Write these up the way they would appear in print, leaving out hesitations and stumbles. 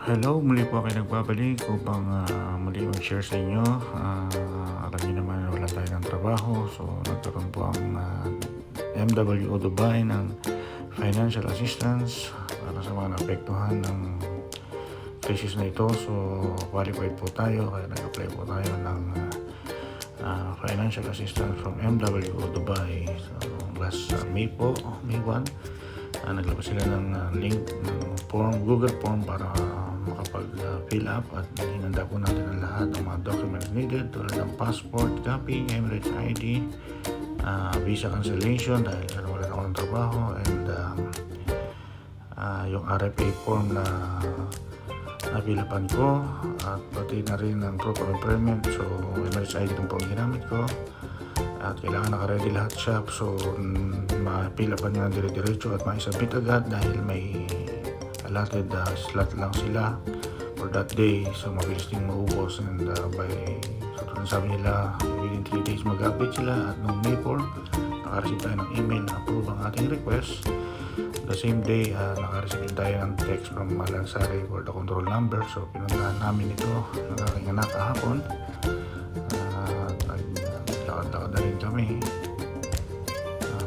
Hello, muli po kayo nagbabalik upang muli mag-share sa inyo. Alam niyo naman wala tayo ng trabaho, so nagkaroon po ang MWO Dubai ng financial assistance para sa mga naapektuhan ng crisis na ito. So qualified po tayo, kaya nag-apply po tayo ng financial assistance from MWO Dubai. So last May 1, naglabas sila ng link ng form, Google form para makapag-fill up at hinanda po natin ang lahat ng mga documents needed tulad ng passport copy, Emirates ID, visa cancellation dahil wala na ako ng trabaho, and yung RFA form na napilapan ko, at pati na rin ang proof of employment. So Emirates ID itong po ang ginamit ko at kailangan naka-ready lahat siya, so mapilapan nyo ng dire-diretso at maisabit agad dahil may allotted slot lang sila for that day, so mabilis din maubos, and so sabi nila within 3 days mag-update sila. At nung May 4 naka-receive tayo ng email na approve ang ating request. The same day naka-receive tayo ng text from Malansari for the control number, so pinuntahan namin ito ng aking anak kahapon. Lakad-lakad na rin kami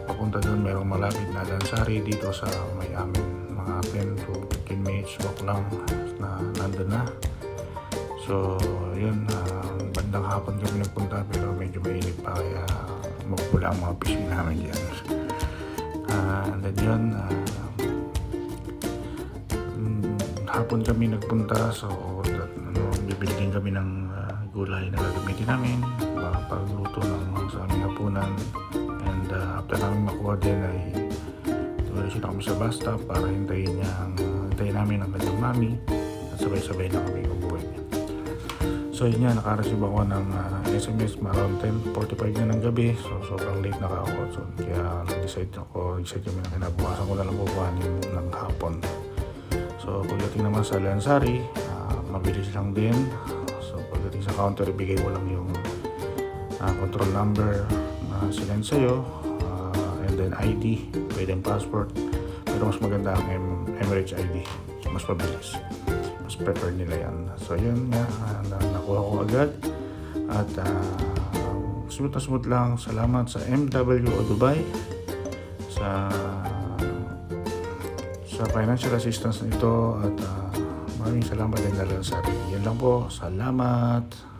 papunta doon. Merong malapit na Lansari dito sa may amin, mga 10 to 15 minutes walk lang na nandun na. So yun, bandang hapon kami nagpunta pero medyo mainit pa, kaya magpula ang mga fishing namin dyan. And then yun, hapon kami nagpunta, so bibili din kami ng gulay na gagamitin namin pagluto ng sa aming hapunan. And after namin makuha din ay tuloy siya kami sa bus stop para hintayin namin ang kanyang mami at sabay-sabay na kami umuwi. So yun nga, naka-receive ako ng SMS around 10:45 na ng gabi, so sobrang late na ako. So kaya nag-decide kami na kinabukasan ko na lang bubuhanin ng hapon. So pagdating naman sa Lansari, mabilis lang din. So pagdating sa counter, ibigay mo lang yung control number na sinend sa'yo, and then ID, pwedeng passport, pero mas maganda ang Emirates ID, mas mabilis, mas preferred nila yan. So yun nga, nakuha ko agad at smooth na smooth lang. Salamat sa MWO Dubai sa financial assistance nito, at maraming salamat din na lang sa akin. Yan lang po, salamat.